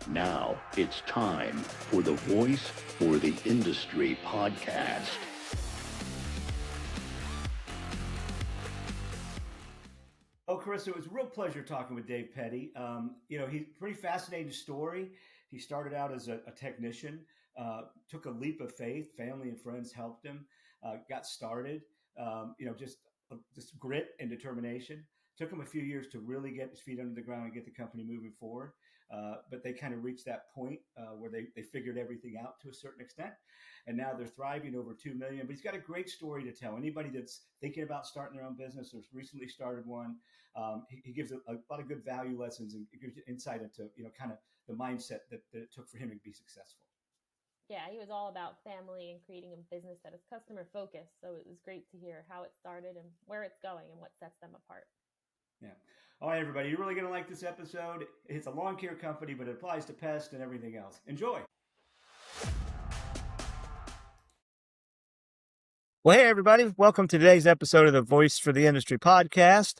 Now it's time for the Voice for the Industry podcast. Oh, Carissa, it was a real pleasure talking with Dave Petti. He's a pretty fascinating story. He started out as a technician, took a leap of faith. Family and friends helped him, got started. Just grit and determination. Took him a few years to really get his feet under the ground and get the company moving forward. But they kind of reached that point where they figured everything out to a certain extent. And now they're thriving, over 2 million. But he's got a great story to tell. Anybody that's thinking about starting their own business or recently started one, he gives a lot of good value lessons and gives you insight into, kind of the mindset that it took for him to be successful. Yeah, he was all about family and creating a business that is customer focused. So it was great to hear how it started and where it's going and what sets them apart. Yeah. All right, everybody, you're really going to like this episode. It's a lawn care company, but it applies to pest and everything else. Enjoy. Well, hey, everybody. Welcome to today's episode of the Voice for the Industry podcast.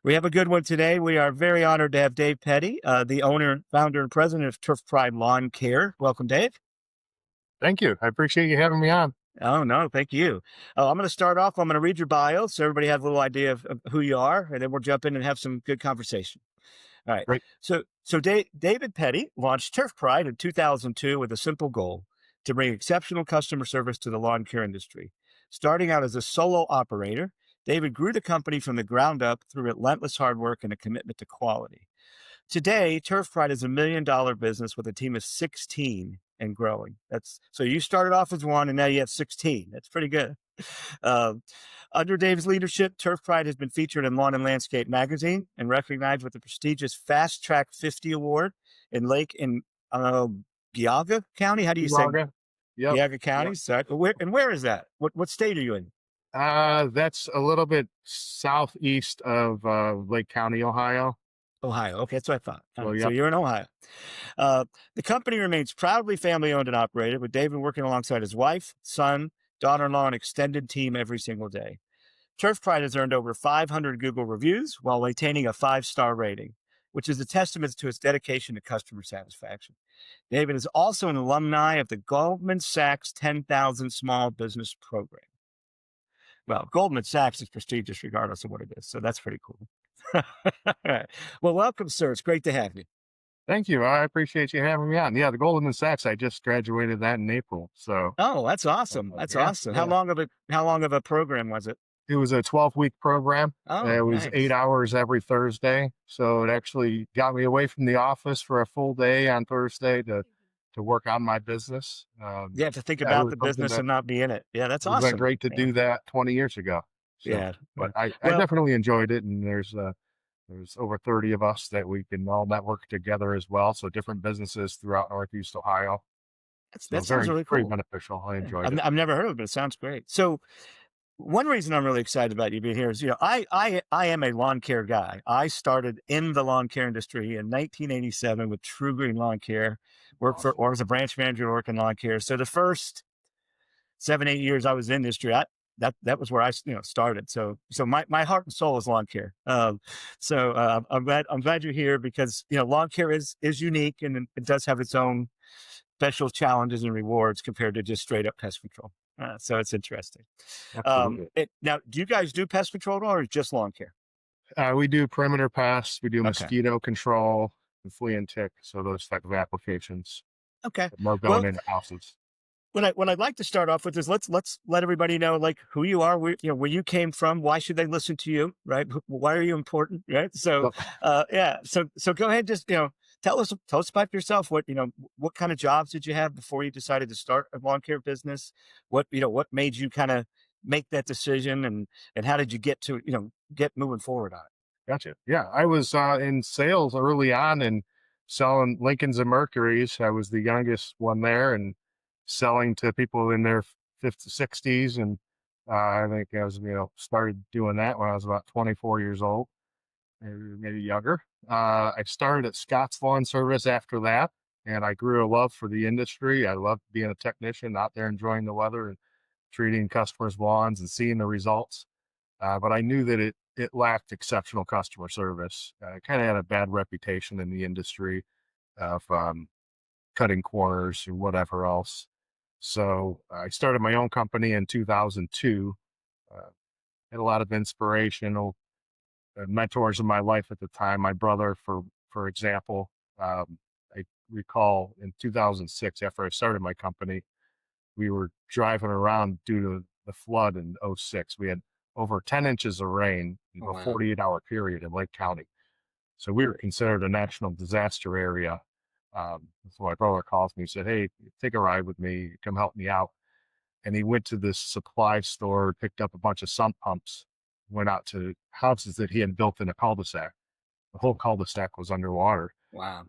We have a good one today. We are very honored to have Dave Petti, the owner, founder, and president of Turf Pride Lawn Care. Welcome, Dave. Thank you. I appreciate you having me on. Oh, no, thank you. I'm going to start off. I'm going to read your bio so everybody has a little idea of who you are, and then we'll jump in and have some good conversation. All right. Great. So David Petti launched Turf Pride in 2002 with a simple goal: to bring exceptional customer service to the lawn care industry. Starting out as a solo operator, David grew the company from the ground up through relentless hard work and a commitment to quality. Today, Turf Pride is $1 million business with a team of 16 and growing. So you started off as one and now you have 16. That's pretty good. Under Dave's leadership, Turf Pride has been featured in Lawn and Landscape magazine and recognized with the prestigious Fast Track 50 Award in Geauga County. How do you say? Yep. Geauga County. Yep. So where is that? What state are you in? That's a little bit southeast of Lake County, Ohio. Ohio. Okay, that's what I thought. Well, So you're in Ohio. The company remains proudly family-owned and operated, with David working alongside his wife, son, daughter-in-law, and extended team every single day. Turf Pride has earned over 500 Google reviews while maintaining a 5-star rating, which is a testament to its dedication to customer satisfaction. David is also an alumni of the Goldman Sachs 10,000 Small Business Program. Well, Goldman Sachs is prestigious regardless of what it is, so that's pretty cool. All right. Well, welcome, sir. It's great to have you. Thank you. I appreciate you having me on. Yeah, the Goldman Sachs, I just graduated that in April. So. Oh, that's awesome. That's awesome. Yeah. How long of a program was it? It was a 12-week program. Oh, it was nice. 8 hours every Thursday. So it actually got me away from the office for a full day on Thursday to work on my business. To think about the business and not be in it. Yeah, that's awesome. It was great to do that 20 years ago. So, yeah. But I definitely enjoyed it. And there's over 30 of us that we can all network together as well. So different businesses throughout Northeast Ohio. That sounds really cool. Very beneficial. I enjoyed it. I've never heard of it, but it sounds great. So one reason I'm really excited about you being here is, I am a lawn care guy. I started in the lawn care industry in 1987 with True Green Lawn Care, or as a branch manager working lawn care. So the first 7-8 years I was in the industry, that was where I started. So my heart and soul is lawn care. I'm glad you're here because lawn care is unique and it does have its own special challenges and rewards compared to just straight up pest control. So it's interesting. Now, do you guys do pest control at all, or just lawn care? We do perimeter pests. We do mosquito control and flea and tick. So those type of applications. Okay. More going into houses. What I'd like to start off with is let's let everybody know who you are, where you came from, why should they listen to you, right? Why are you important, right? So, So go ahead, just tell us about yourself. What kind of jobs did you have before you decided to start a lawn care business? What made you kind of make that decision, and how did you get to get moving forward on it? Gotcha. Yeah, I was in sales early on and selling Lincolns and Mercuries. I was the youngest one there and selling to people in their 50s, 60s. And I think I was, started doing that when I was about 24 years old, maybe younger. I started at Scott's Lawn Service after that, and I grew a love for the industry. I loved being a technician out there, enjoying the weather and treating customers' lawns and seeing the results. But I knew that it lacked exceptional customer service. It kind of had a bad reputation in the industry of cutting corners or whatever else. So I started my own company in 2002. Had a lot of inspirational mentors in my life at the time. My brother, for example, I recall in 2006, after I started my company, we were driving around due to the flood in '06. We had over 10 inches of rain in Oh, a wow. 48-hour period in Lake County. So we were considered a national disaster area. So my brother calls me, he said, "Hey, take a ride with me, come help me out." And he went to this supply store, picked up a bunch of sump pumps, went out to houses that he had built in a cul-de-sac. The whole cul-de-sac was underwater. Wow.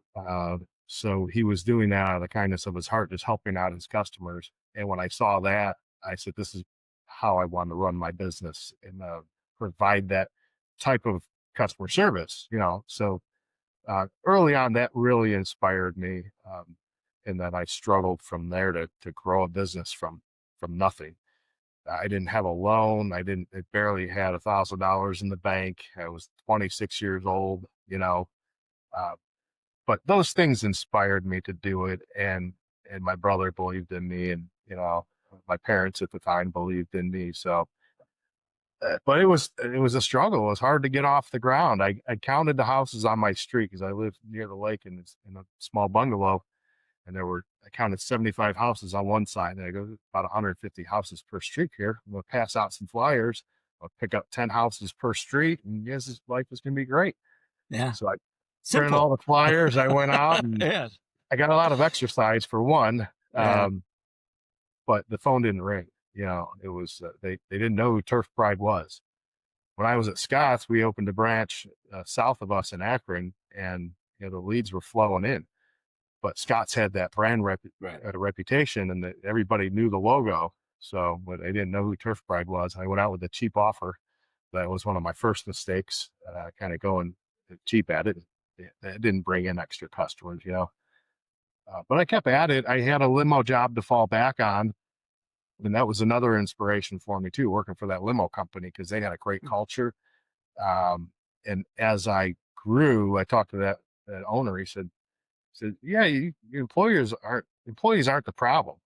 So he was doing that out of the kindness of his heart, just helping out his customers. And when I saw that, I said, this is how I want to run my business and provide that type of customer service, So early on, that really inspired me. And then I struggled from there to grow a business from nothing. I didn't have a loan. I barely had $1,000 in the bank. I was 26 years old, uh, but those things inspired me to do it. And my brother believed in me, and, my parents at the time believed in me. So, but it was a struggle. It was hard to get off the ground. I counted the houses on my street because I lived near the lake in a small bungalow. And I counted 75 houses on one side. And I go, about 150 houses per street here. I'm going to pass out some flyers. I'll pick up 10 houses per street. And yes, life is going to be great. Yeah. So I printed Simple. all the flyers. I went out and Yeah. I got a lot of exercise for one. Yeah. But the phone didn't ring. It was, they didn't know who Turf Pride was. When I was at Scott's, we opened a branch south of us in Akron, and, the leads were flowing in. But Scott's had that brand reputation, and that everybody knew the logo. So, but they didn't know who Turf Pride was. I went out with a cheap offer. That was one of my first mistakes, kind of going cheap at it. It didn't bring in extra customers, but I kept at it. I had a limo job to fall back on. And that was another inspiration for me too, working for that limo company, because they had a great culture. And as I grew, I talked to that owner. He said, "Yeah, employees aren't the problem.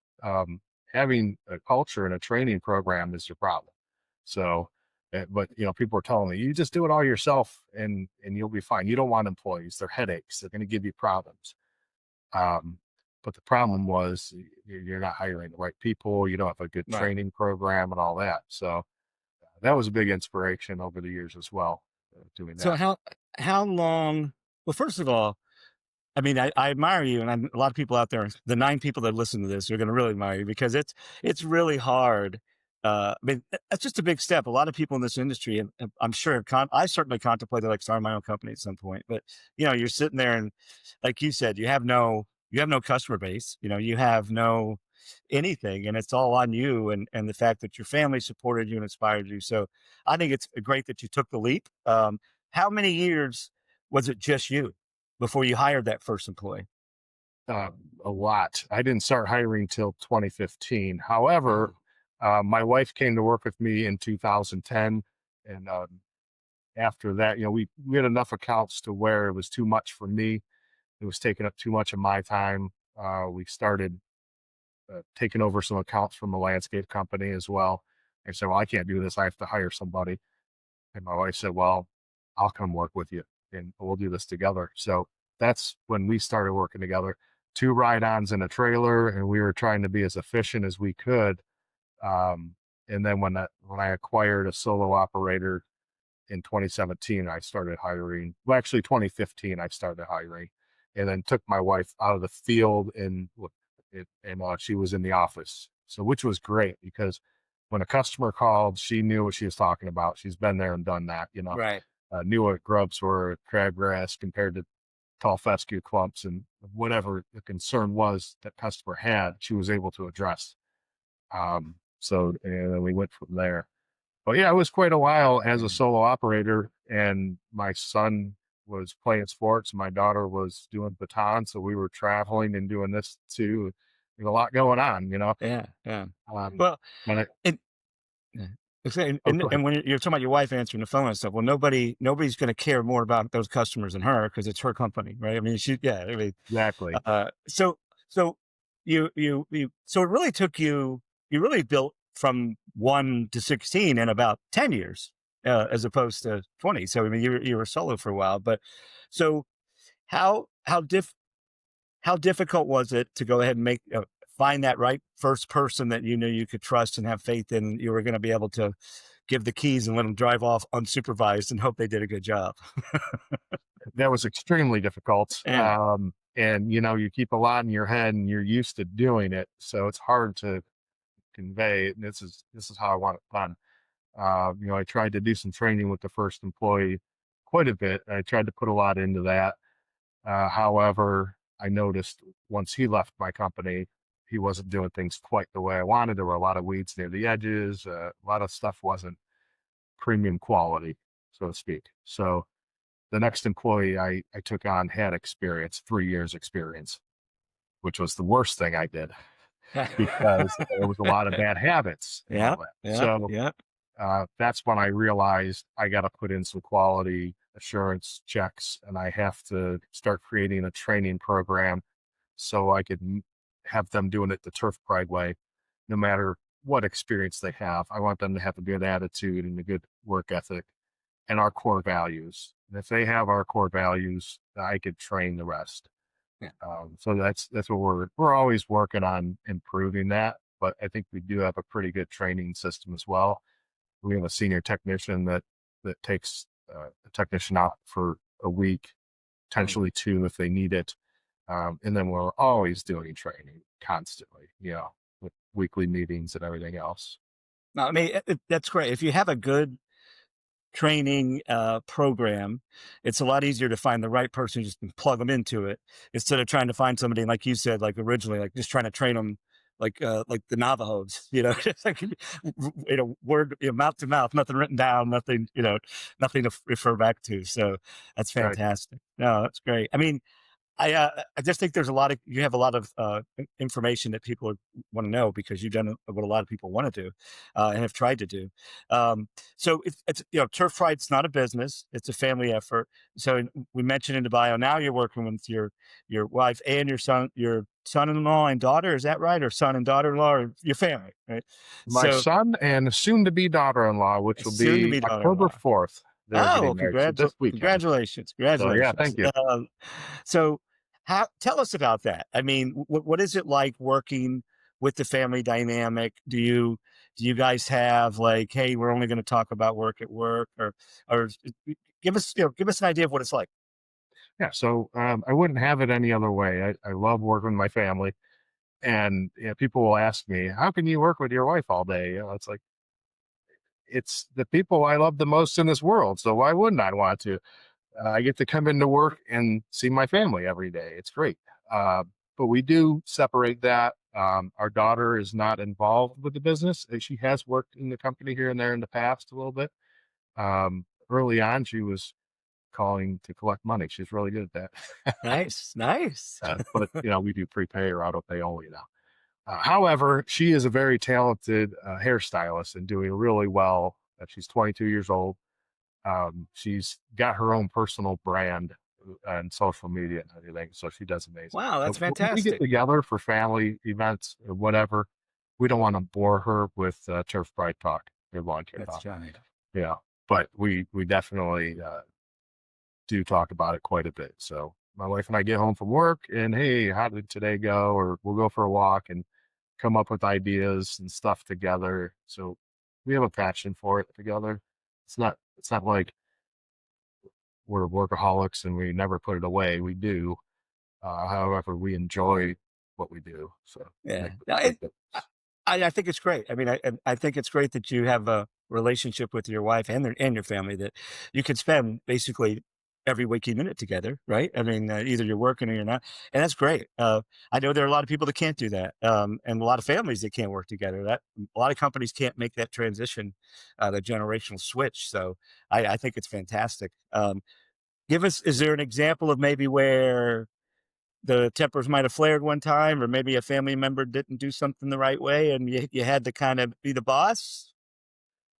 Having a culture and a training program is your problem." So, but people are telling me, you just do it all yourself and you'll be fine. You don't want employees; they're headaches. They're going to give you problems. But the problem was you're not hiring the right people. You don't have a good training program and all that. So that was a big inspiration over the years as well, doing that. So how long? Well, first of all, I mean, I admire you, and a lot of people out there, the 9 people that listen to this, are going to really admire you, because it's really hard. I mean, that's just a big step. A lot of people in this industry, and I'm sure I certainly contemplated like starting my own company at some point. But you're sitting there, and like you said, you have no customer base. You have no anything, and it's all on you, and the fact that your family supported you and inspired you. So I think it's great that you took the leap. How many years was it just you before you hired that first employee? A lot. I didn't start hiring till 2015. However, my wife came to work with me in 2010, and after that, we had enough accounts to where it was too much for me. It was taking up too much of my time. We started taking over some accounts from a landscape company as well. I said, "Well, I can't do this. I have to hire somebody." And my wife said, "Well, I'll come work with you and we'll do this together." So that's when we started working together. 2 ride-ons in a trailer, and we were trying to be as efficient as we could. And then when I acquired a solo operator in 2017, I started hiring. Well, actually 2015, I started hiring, and then took my wife out of the field, and she was in the office. So, which was great, because when a customer called, she knew what she was talking about. She's been there and done that, Right. Knew what grubs were, crabgrass compared to tall fescue clumps, and whatever the concern was that customer had, she was able to address. So, and then we went from there. But yeah, it was quite a while as a solo operator, and my son was playing sports. My daughter was doing baton. So we were traveling and doing this too. There's a lot going on, Yeah. Yeah. Well, and yeah. And go ahead. when you're talking about your wife answering the phone and stuff, well, nobody's going to care more about those customers than her, because it's her company, right? I mean, I mean, Exactly. so So so it really took you really built from 1 to 16 in about 10 years, as opposed to 20. So I mean, you were solo for a while, but so how how difficult was it to go ahead and find that right first person that you knew you could trust and have faith in? You were going to be able to give the keys and let them drive off unsupervised and hope they did a good job. That was extremely difficult. Yeah. And you keep a lot in your head and you're used to doing it. So it's hard to convey. This is how I want it done. I tried to do some training with the first employee quite a bit. I tried to put a lot into that. However, I noticed once he left my company, he wasn't doing things quite the way I wanted. There were a lot of weeds near the edges. A lot of stuff wasn't premium quality, so to speak. So the next employee I took on had experience, 3 years experience, which was the worst thing I did because there was a lot of bad habits and all that. So that's when I realized I got to put in some quality assurance checks, and I have to start creating a training program so I could have them doing it the Turf Pride way, no matter what experience they have. I want them to have a good attitude and a good work ethic and our core values. And if they have our core values, I could train the rest. Yeah. So that's what we're always working on improving that. But I think we do have a pretty good training system as well. We have a senior technician that takes a technician out for a week, potentially 2 if they need it. And then we're always doing training constantly, with weekly meetings and everything else. No, I mean, that's great. If you have a good training program, it's a lot easier to find the right person, just plug them into it, instead of trying to find somebody, like you said, like originally, like just trying to train them like the Navajos, just like, word, mouth to mouth, nothing written down, nothing, nothing to refer back to. So that's fantastic. Right. No, that's great. I mean, I just think you have a lot of information that people want to know, because you've done what a lot of people want to do and have tried to do. So it's Turf Pride's not a business; it's a family effort. So we mentioned in the bio, now you're working with your wife and your son-in-law and daughter. Is that right? Or son and daughter-in-law, or your family, right? My son and soon-to-be daughter-in-law, which will be October 4th. Oh, congratulations! So, yeah, thank you. So tell us about that. I mean, what is it like working with the family dynamic? Do you guys have like, hey, we're only going to talk about work at work, or give us an idea of what it's like? Yeah. So I wouldn't have it any other way. I love working with my family, and people will ask me, how can you work with your wife all day? It's like, it's the people I love the most in this world. So why wouldn't I want to? I get to come into work and see my family every day. It's great. But we do separate that. Our daughter is not involved with the business. She has worked in the company here and there in the past a little bit. Early on, she was calling to collect money. She's really good at that. Nice. But we do prepay or auto pay only now. However, she is a very talented hairstylist and doing really well. She's 22 years old. She's got her own personal brand and social media and everything, so she does amazing. Wow, that's fantastic. When we get together for family events or whatever, we don't want to bore her with Turf Pride talk or lawn care talk. Giant. Yeah, but we definitely do talk about it quite a bit. So my wife and I get home from work and, hey, how did today go? Or we'll go for a walk and come up with ideas and stuff together. So we have a passion for it together. It's not like we're workaholics and we never put it away. We do. However, we enjoy what we do. So yeah, I think it's great. I mean, I think it's great that you have a relationship with your wife and your family that you can spend basically every waking minute together, right? I mean, either you're working or you're not, and that's great. I know there are a lot of people that can't do that, and a lot of families that can't work together. That a lot of companies can't make that transition, the generational switch. So I think it's fantastic. Is there an example of maybe where the tempers might have flared one time, or maybe a family member didn't do something the right way and you had to kind of be the boss?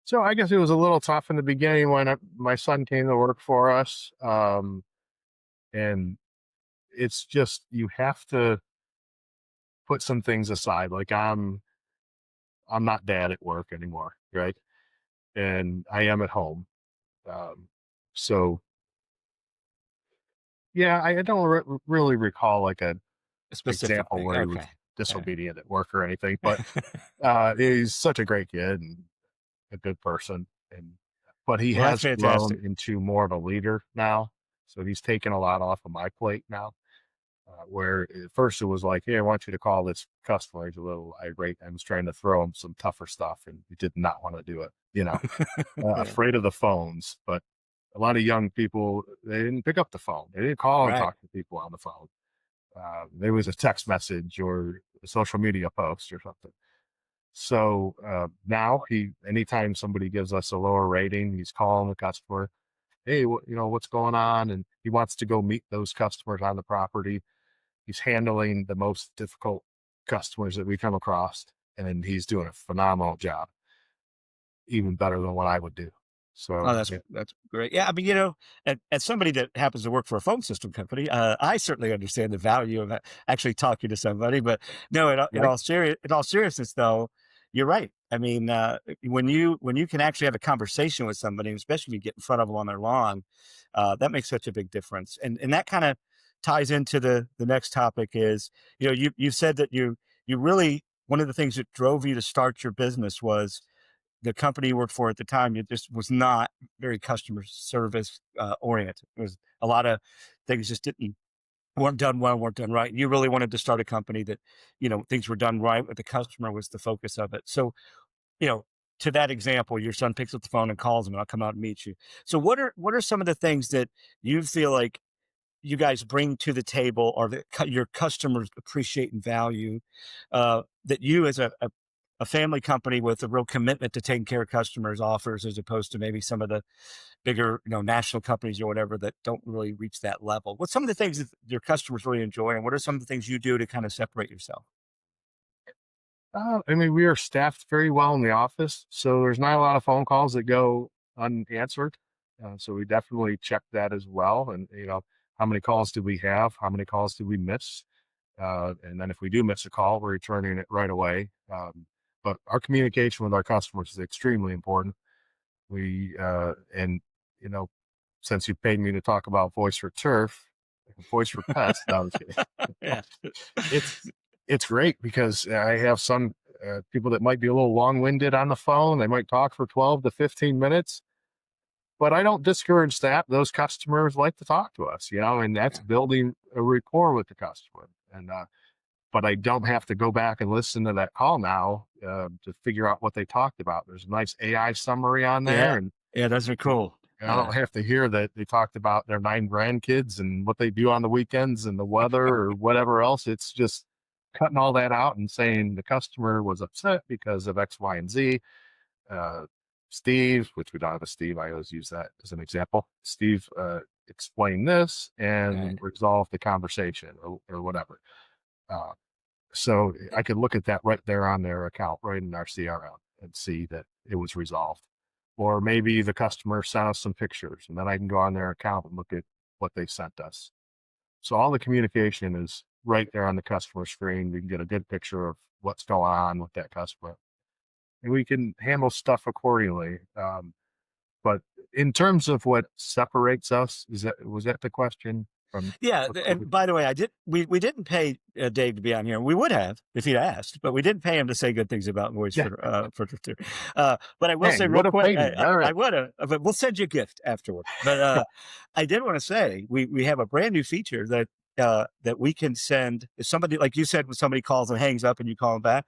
So I guess it was a little tough in the beginning when my son came to work for us. And it's just, you have to put some things aside. Like I'm not dad at work anymore, right? And I am at home. So yeah, I don't really recall like a A specific example thing. where he was Okay. All right. disobedient at work or anything, but he's such a great kid and a good person. But he Well, that's has grown fantastic. into more of a leader now. So he's taken a lot off of my plate now. Where at first it was like, hey, I want you to call this customer. He's a little irate. I was trying to throw him some tougher stuff and he did not want to do it, Yeah. afraid of the phones. But a lot of young people, they didn't pick up the phone. They didn't call and Right. talk to people on the phone. There was a text message or a social media post or something. So now anytime somebody gives us a lower rating, he's calling the customer, hey, what's going on? And he wants to go meet those customers on the property. He's handling the most difficult customers that we come across, and he's doing a phenomenal job, even better than what I would do. Oh, So yeah, that's great. Yeah, I mean, as somebody that happens to work for a phone system company, I certainly understand the value of actually talking to somebody. But no, right. in all seriousness, though, you're right. I mean, when you can actually have a conversation with somebody, especially when you get in front of them on their lawn, that makes such a big difference. And that kind of ties into the next topic is, you said that you really one of the things that drove you to start your business was the company you worked for at the time, it just was not very customer service oriented. It was a lot of things just weren't done well, weren't done right. You really wanted to start a company that, things were done right, but the customer was the focus of it. So, you know, to that example, your son picks up the phone and calls him, and I'll come out and meet you. So, what are some of the things that you feel like you guys bring to the table, or that your customers appreciate and value, that you as a family company with a real commitment to taking care of customers offers, as opposed to maybe some of the bigger, national companies or whatever that don't really reach that level? What's some of the things that your customers really enjoy, and what are some of the things you do to kind of separate yourself? I mean, we are staffed very well in the office, so there's not a lot of phone calls that go unanswered. So we definitely check that as well. And how many calls did we have? How many calls did we miss? And then if we do miss a call, we're returning it right away. But our communication with our customers is extremely important. And you know, since you paid me to talk about voice for turf, voice for pets, no, I'm just kidding. Yeah. it's it's great because I have some people that might be a little long-winded on the phone. They might talk for 12 to 15 minutes, but I don't discourage that. Those customers like to talk to us, and that's building a rapport with the customer. And but I don't have to go back and listen to that call now to figure out what they talked about. There's a nice AI summary on there, Yeah. and Yeah, those are cool. I Yeah. don't have to hear that they talked about their 9 grandkids and what they do on the weekends and the weather or whatever else. It's just cutting all that out and saying the customer was upset because of X, Y, and Z. Uh, Steve, which we don't have a Steve, I always use that as an example. Steve explained this Right. and resolved the conversation or whatever. Uh, so I could look at that right there on their account, right in our CRM, and see that it was resolved. Or maybe the customer sent us some pictures, and then I can go on their account and look at what they sent us. So all the communication is right there on the customer screen. We can get a good picture of what's going on with that customer, and we can handle stuff accordingly. But in terms of what separates us, was that the question from? Yeah, and by the way, we didn't pay Dave to be on here. We would have if he'd asked, but we didn't pay him to say good things about Voice Yeah, for Twitter. But I will man, say you real would have quick, paid me. All I right. would have, but we'll send you a gift afterward. But I did want to say we have a brand new feature that we can send if somebody, like you said, when somebody calls and hangs up and you call them back,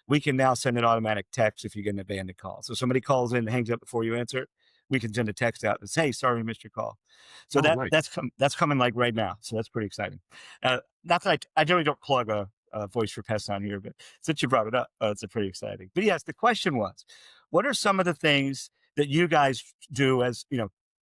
we can now send an automatic text if you get an abandoned call. So somebody calls in and hangs up before you answer it, we can send a text out that says, "Hey, sorry we missed your call." So Oh, nice. that's coming like right now. So that's pretty exciting. Not that I generally don't plug a voice for pests on here, but since you brought it up, it's a pretty exciting. But yes, the question was, what are some of the things that you guys do as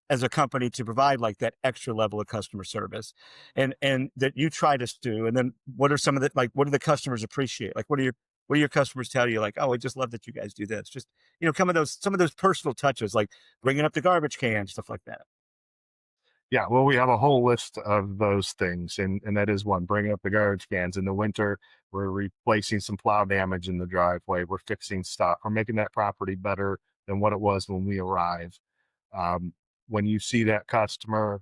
a company to provide like that extra level of customer service, and that you try to do? And then what are some of the what do the customers appreciate? Like what do your customers tell you? Like, oh, I just love that you guys do this. Just some of those personal touches, like bringing up the garbage can, stuff like that. Yeah, well, we have a whole list of those things, and that is one. Bringing up the garbage cans in the winter. We're replacing some plow damage in the driveway. We're fixing stuff. We're making that property better than what it was when we arrived. When you see that customer,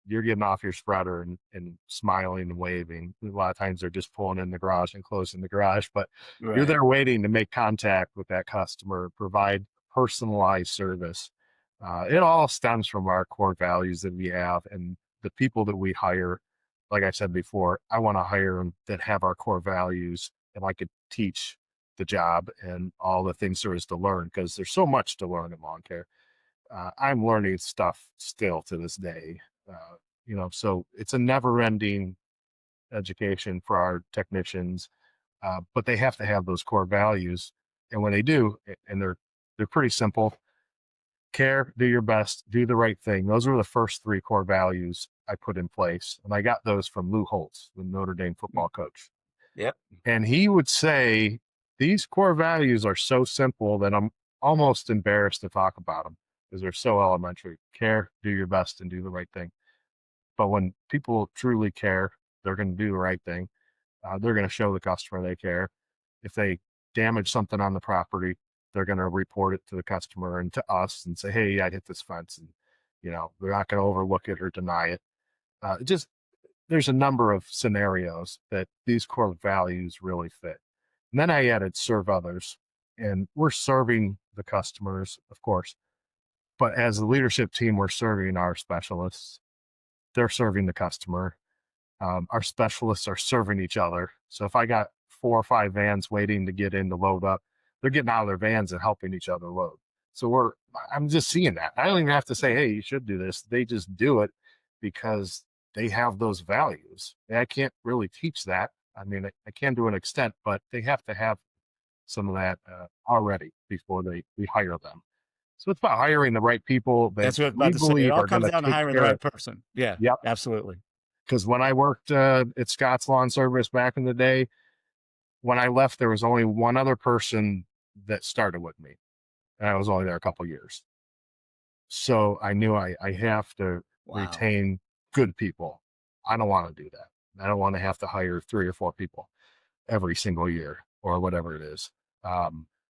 you're getting off your spreader and smiling and waving. A lot of times they're just pulling in the garage and closing the garage, but you're Right. there waiting to make contact with that customer, provide personalized service. It all stems from our core values that we have and the people that we hire. Like I said before, I want to hire them that have our core values and I could teach the job and all the things there is to learn because there's so much to learn in lawn care. I'm learning stuff still to this day. So it's a never ending education for our technicians, but they have to have those core values. And when they do, and they're pretty simple: care, do your best, do the right thing. Those were the first three core values I put in place. And I got those from Lou Holtz, the Notre Dame football coach. Yep. And he would say, these core values are so simple that I'm almost embarrassed to talk about them because they're so elementary. Care, do your best, and do the right thing. But when people truly care, they're going to do the right thing. They're going to show the customer they care. If they damage something on the property, they're going to report it to the customer and to us and say, hey, I hit this fence. And, they're not going to overlook it or deny it. There's a number of scenarios that these core values really fit. And then I added serve others, and we're serving the customers, of course. But as a leadership team, we're serving our specialists. They're serving the customer. Our specialists are serving each other. So if I got 4 or 5 vans waiting to get in to load up, they're getting out of their vans and helping each other load. So I'm just seeing that. I don't even have to say, hey, you should do this. They just do it because they have those values. And I can't really teach that. I mean, I can to an extent, but they have to have some of that already before we hire them. So it's about hiring the right people that That's what I was we about to say. It believe all are going comes to down to take hiring the care right of. person. Yeah, Yep. absolutely. Because when I worked at Scott's Lawn Service back in the day, when I left, there was only one other person that started with me, and I was only there a couple years. So I knew I have to Wow. retain good people. I don't want to do that. I don't want to have to hire 3 or 4 people every single year or whatever it is,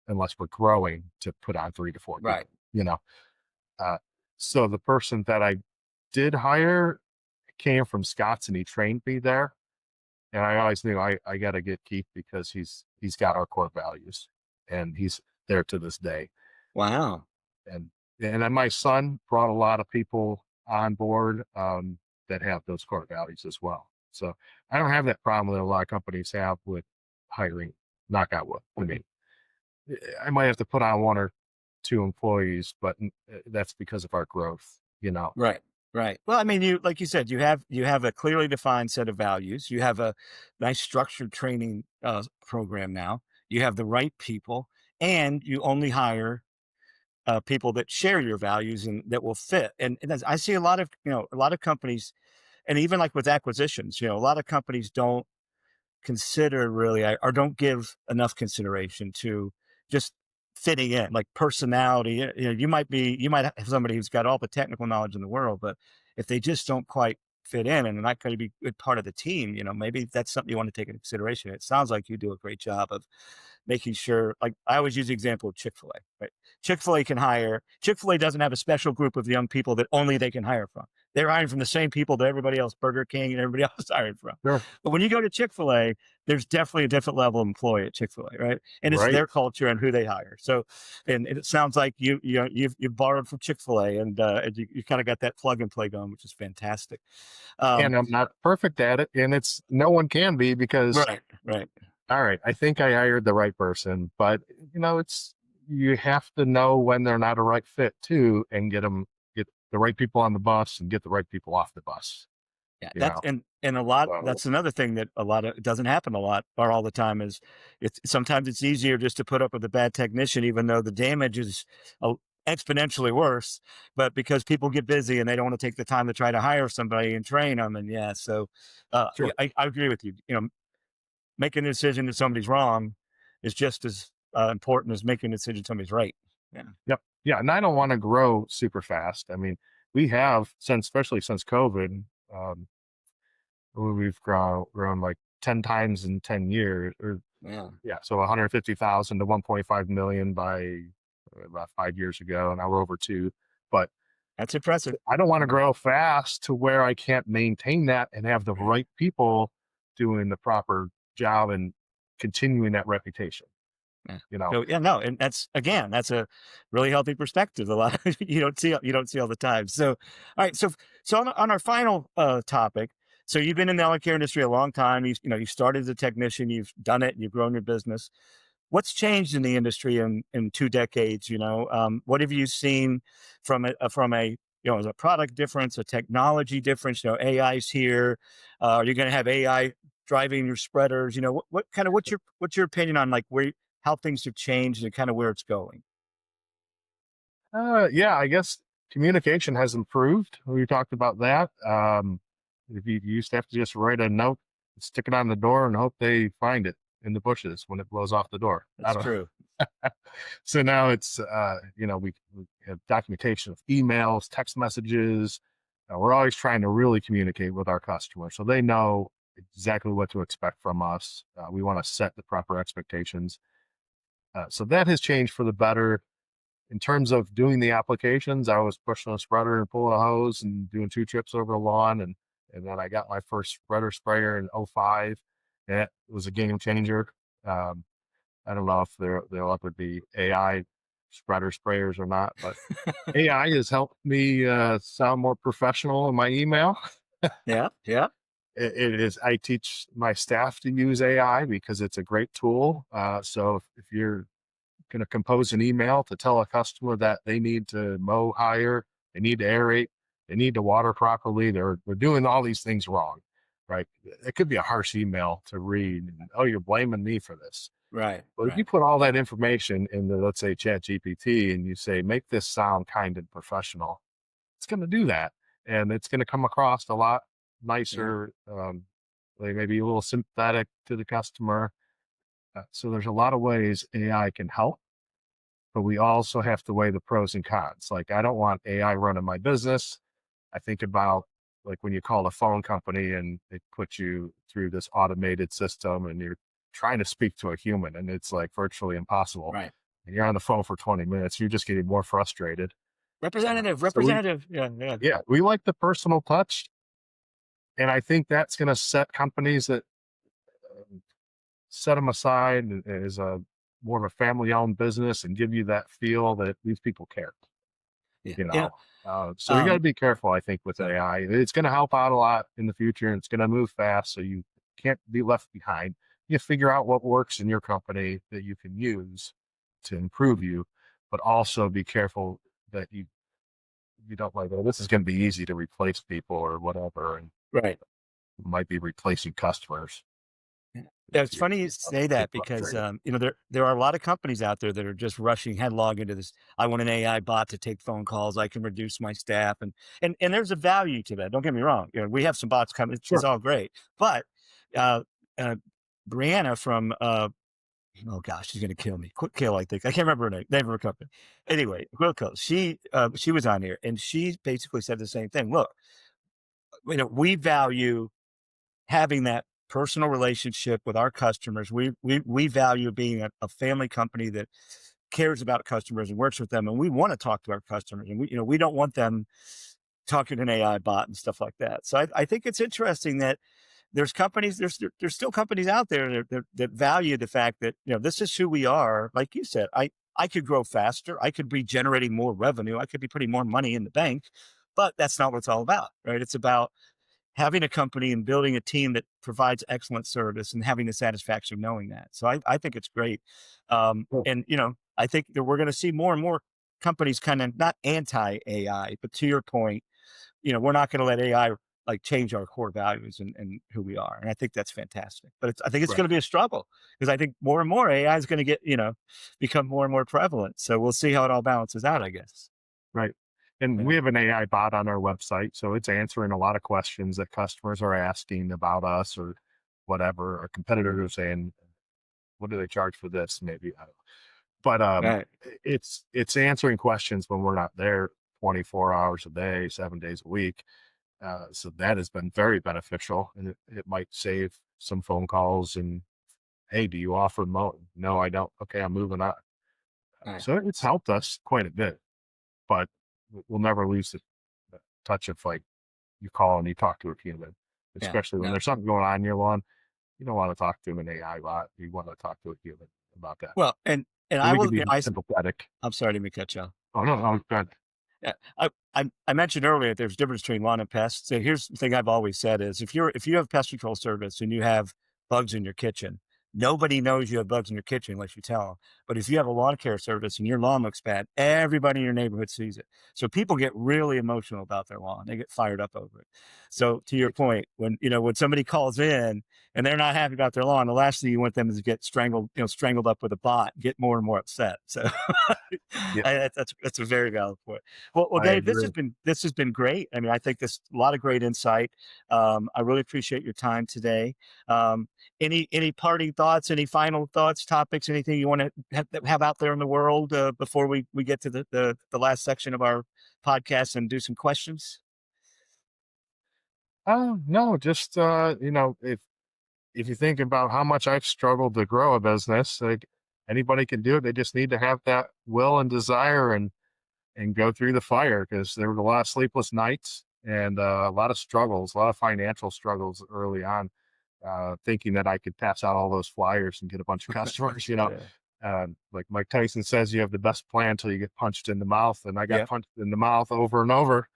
unless we're growing to put on 3 to 4 people. Right. So the person that I did hire came from Scott's and he trained me there. And I always knew I got to get Keith because he's got our core values and he's there to this day. Wow. And then my son brought a lot of people on board that have those core values as well. So I don't have that problem that a lot of companies have with hiring. Knock out wood. I mean, I might have to put on 1 or 2 employees, but that's because of our growth. Right. Right. Well, I mean, like you said, you have a clearly defined set of values. You have a nice structured training program now. You have the right people, and you only hire people that share your values and that will fit. And I see a lot of companies, and even like with acquisitions, a lot of companies don't consider really or don't give enough consideration to just fitting in, like personality. You might have somebody who's got all the technical knowledge in the world, but if they just don't quite fit in and they're not going to be a good part of the team, maybe that's something you want to take into consideration. It sounds like you do a great job of making sure, like I always use the example of Chick-fil-A, right? Chick-fil-A doesn't have a special group of young people that only they can hire from. They're hiring from the same people that everybody else, Burger King and everybody else is hiring from. Sure. But when you go to Chick-fil-A, there's definitely a different level of employee at Chick-fil-A, right? And it's Right. their culture and who they hire. So, and it sounds like you've borrowed from Chick-fil-A and you kind of got that plug and play going, which is fantastic. And I'm not perfect at it, and no one can be because right. All right, I think I hired the right person, but you have to know when they're not a right fit too, and get the right people on the bus and get the right people off the bus. Yeah, and a lot. That's another thing that it doesn't happen a lot or all the time. Is sometimes it's easier just to put up with a bad technician, even though the damage is exponentially worse. But because people get busy and they don't want to take the time to try to hire somebody and train them, and Sure. I agree with you. Making a decision that somebody's wrong is just as important as making a decision somebody's right. Yeah. Yep. Yeah, and I don't want to grow super fast. I mean, we have especially since COVID, we've grown like 10 times in 10 years, or Yeah. so 150,000 to 1.5 million by about 5 years ago. Now we're over 2, but That's impressive. I don't want to grow fast to where I can't maintain that and have the Right. right people doing the proper job and continuing that reputation. Yeah. So no, and that's a really healthy perspective. A lot of you don't see all the time. So, all right. So on our final topic. So you've been in the healthcare industry a long time. You started as a technician. You've done it. You've grown your business. What's changed in the industry in 2 decades? What have you seen from a as a product difference, a technology difference? AI's here. Are you going to have AI driving your spreaders? What's your opinion on like how things have changed and kind of where it's going? Yeah, I guess communication has improved. We talked about that. If you used to have to just write a note, stick it on the door, and hope they find it in the bushes when it blows off the door. That's true. So now it's we have documentation of emails, text messages. We're always trying to really communicate with our customers so they know exactly what to expect from us. We want to set the proper expectations. So that has changed for the better. In terms of doing the applications, I was pushing a spreader and pulling a hose and doing 2 trips over the lawn. And then I got my first spreader sprayer in 05. That was a game changer. I don't know if there'll ever be AI spreader sprayers or not, but AI has helped me sound more professional in my email. Yeah. It is. I teach my staff to use AI because it's a great tool. So if you're going to compose an email to tell a customer that they need to mow higher, they need to aerate, they need to water properly, they're doing all these things wrong, right? It could be a harsh email to read. And, oh, you're blaming me for this. Right. But if you put all that information in the, let's say, Chat GPT, and you say, make this sound kind and professional, it's going to do that. And it's going to come across a lot nicer, like maybe a little sympathetic to the customer. So there's a lot of ways AI can help, but we also have to weigh the pros and cons. Like, I don't want AI running my business. I think about like when you call a phone company and they put you through this automated system and you're trying to speak to a human and it's like virtually impossible. Right. And you're on the phone for 20 minutes, you're just getting more frustrated. Representative. Yeah, we like the personal touch. And I think that's going to set companies that set them aside as a more of a family-owned business and give you that feel that these people care. So you got to be careful, I think, with AI. It's going to help out a lot in the future, and it's going to move fast, so you can't be left behind. You figure out what works in your company that you can use to improve you, but also be careful that you don't like, oh, this is going to be easy to replace people or whatever, and Right. might be replacing customers. Yeah, it's funny you say that because there are a lot of companies out there that are just rushing headlong into this. I want an AI bot to take phone calls. I can reduce my staff, and there's a value to that. Don't get me wrong. We have some bots coming. It's all great, but Brianna from oh gosh, she's gonna kill me. Quick kill, I think. I can't remember her name of her company. Anyway, Quilco. She was on here and she basically said the same thing. Look, we value having that personal relationship with our customers. We value being a family company that cares about customers and works with them, and we want to talk to our customers, and we don't want them talking to an AI bot and stuff like that. So I think it's interesting that there's still companies out there that value the fact that this is who we are. Like you said, I could grow faster, I could be generating more revenue, I could be putting more money in the bank, but that's not what it's all about, right? It's about having a company and building a team that provides excellent service and having the satisfaction of knowing that. So I think it's great. Cool. And, I think that we're going to see more and more companies kind of not anti-AI, but to your point, we're not going to let AI like change our core values and who we are. And I think that's fantastic, but I think it's going to be a struggle because I think more and more AI is going to get, become more and more prevalent. So we'll see how it all balances out, I guess. Right. And we have an AI bot on our website, so it's answering a lot of questions that customers are asking about us or whatever. Our competitors are saying, what do they charge for this? Maybe. I don't know. But it's answering questions when we're not there 24 hours a day, 7 days a week. So that has been very beneficial, and it might save some phone calls and, hey, do you offer mowing? No, I don't. Okay, I'm moving on. Right. So it's helped us quite a bit, but we'll never lose the touch of like you call and you talk to a human, Yeah. especially when No. there's something going on in your lawn. You don't want to talk to an AI bot. You want to talk to a human about that. Well, and So I we will. can be sympathetic. I'm sorry to cut you off. Oh no, good. Yeah, I mentioned earlier that there's a difference between lawn and pests. So here's the thing I've always said is if you have pest control service and you have bugs in your kitchen, nobody knows you have bugs in your kitchen unless you tell them. But if you have a lawn care service and your lawn looks bad, everybody in your neighborhood sees it. So people get really emotional about their lawn. They get fired up over it. So to your point, when somebody calls in and they're not happy about their lawn, the last thing you want them is to get strangled up with a bot, get more and more upset. So Yeah, that's a very valid point. Well, I Dave, this agree. has been great. I mean, I think this a lot of great insight. I really appreciate your time today. Any parting thoughts? Any final thoughts? Topics? Anything you want to have out there in the world before we get to the last section of our podcast and do some questions? Oh no, just if you think about how much I've struggled to grow a business, like anybody can do it. They just need to have that will and desire and go through the fire, because there were a lot of sleepless nights and a lot of struggles, a lot of financial struggles early on, thinking that I could pass out all those flyers and get a bunch of customers. Like Mike Tyson says, you have the best plan until you get punched in the mouth, and I got Yeah. punched in the mouth over and over.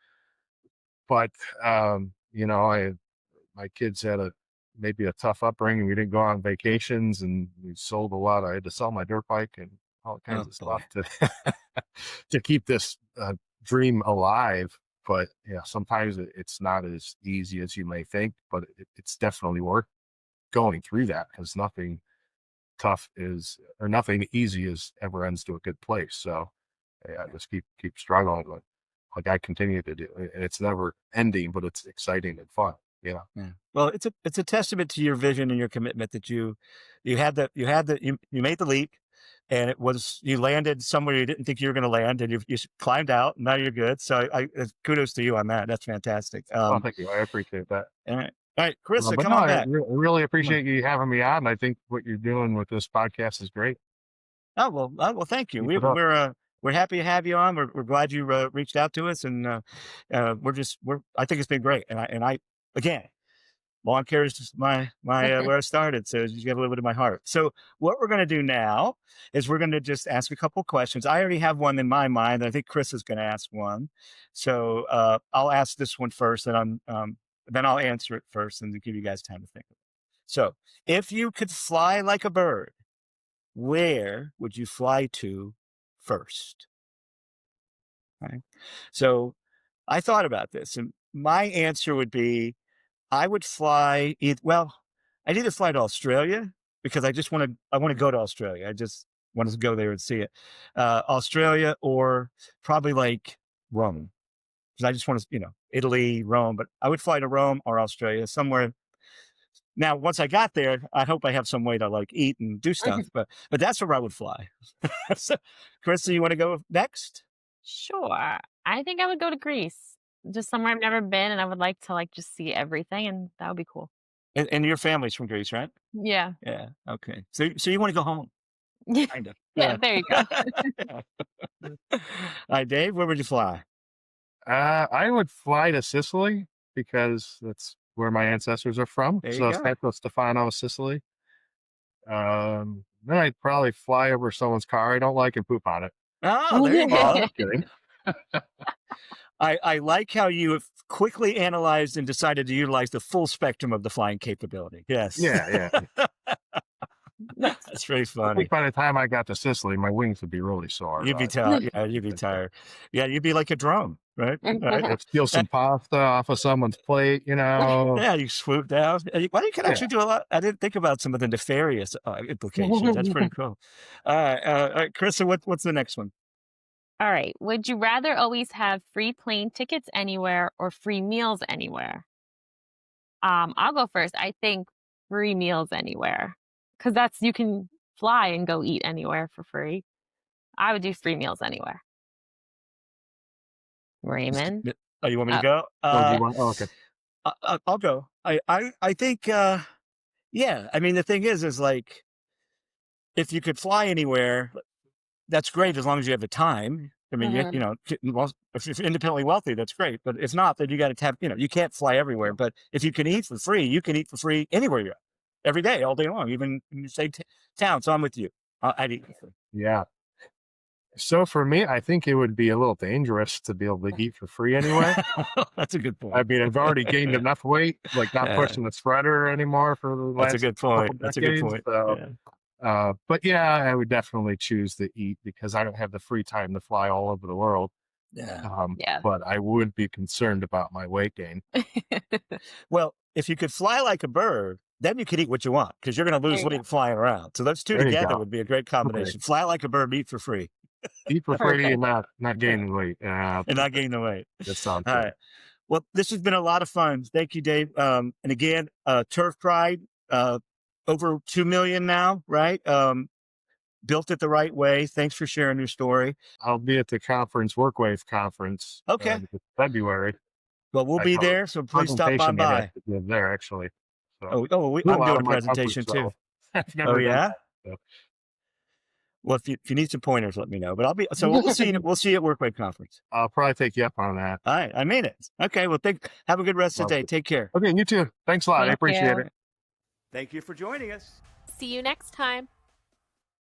But my kids had maybe a tough upbringing. We didn't go on vacations, and we sold a lot. I had to sell my dirt bike and all kinds Oh of boy. stuff to keep this dream alive. But yeah, sometimes it's not as easy as you may think, but it's definitely worth going through that, because nothing nothing easy ever ends to a good place. So yeah, just keep struggling, like I continue to do, and it's never ending, but it's exciting and fun. Yeah. Well, it's a testament to your vision and your commitment that you made the leap, and you landed somewhere you didn't think you were going to land, and you climbed out, and now you're good. So I kudos to you on that. That's fantastic. Oh, thank you. I appreciate that. All right, Carissa, But come no, on I back. really Come on. appreciate you having me on. I think what you're doing with this podcast is great. Oh well, thank you. Keep it up. We're happy to have you on. We're glad you reached out to us, and I think it's been great. And I again, lawn care is just my where I started, so you get a little bit of my heart. So what we're going to do now is we're going to just ask a couple questions. I already have one in my mind. I think Chris is going to ask one, so I'll ask this one first, and then I'll answer it first, and to give you guys time to think. So, if you could fly like a bird, where would you fly to first? Right. So, I thought about this, and my answer would be I would fly. I'd either fly to Australia because I want to go to Australia. I just want to go there and see it. Australia, or probably like Rome, because I just want to, Italy, Rome. But I would fly to Rome or Australia, somewhere. Now, once I got there, I hope I have some way to like eat and do stuff. But that's where I would fly. So, Krista, you want to go next? Sure. I think I would go to Greece, just somewhere I've never been, and I would like to like just see everything, and that would be cool. And your family's from Greece, right? Yeah. Yeah. Okay. So you want to go home? Kind of. Yeah, there you go. All right, Dave, where would you fly? I would fly to Sicily, because that's where my ancestors are from. There you So go. Santo Stefano, Sicily. Then I'd probably fly over someone's car I don't like and poop on it. Oh, there you Oh, go. just kidding. I like how you have quickly analyzed and decided to utilize the full spectrum of the flying capability. Yes. Yeah. That's very I funny. think by the time I got to Sicily, my wings would be really sore. You'd be tired. Yeah, you'd be tired. Yeah, you'd be like a drone, right? I'd steal some pasta off of someone's plate, Yeah, you swoop down. Well, you can actually do a lot. I didn't think about some of the nefarious implications. That's pretty cool. All right, Krista, what's the next one? All right. Would you rather always have free plane tickets anywhere or free meals anywhere? I'll go first. I think free meals anywhere, because you can fly and go eat anywhere for free. I would do free meals anywhere. Raymond. Oh, you want me to Oh. go? Oh, do you want? Oh, okay. I'll go. I think, yeah. I mean, the thing is like, if you could fly anywhere, that's great as long as you have the time. I mean, Mhm. you know, if you're independently wealthy, that's great. But if not, then you got to have, you know, you can't fly everywhere. But if you can eat for free, you can eat for free anywhere you're at, every day, all day long, even in the same town. So I'm with you. I'd eat for free. Yeah. So for me, I think it would be a little dangerous to be able to eat for free anyway. That's a good I point. mean, I've already gained enough weight, like not Yeah. pushing the spreader anymore for the That's a last good couple point. That's a good decades. point. So, Yeah. but yeah, I would definitely choose to eat because I don't have the free time to fly all over the world. Yeah. Yeah. But I would be concerned about my weight gain. Well, if you could fly like a bird, then you could eat what you want because you're going to lose There you weight flying around. So those two There you together go. would be a great combination. Fly like a bird, eat for free, Eat for free Perfect. and not gaining weight. and not gain the weight. That sounds All good. right. Well, this has been a lot of fun. Thank you, Dave. And again, Turf Pride, over 2 million now, right? Built it the right way. Thanks for sharing your story. I'll be at the conference, Workwave conference, Okay. in February. Well, we'll I be have a there, so please stop on presentation that I by. have to give there, actually. So, I'm out doing of a my comfort presentation too. zone. I've never Oh, done yeah? that, so. Well, if you need some pointers, let me know. But we'll see you at Workwave conference. I'll probably take you up on that. All right, I mean it. Okay, well, have a good rest of the day. Lovely. Take care. Okay, you too. Thanks a lot. I Thank appreciate you. it. Thank you for joining us. See you next time.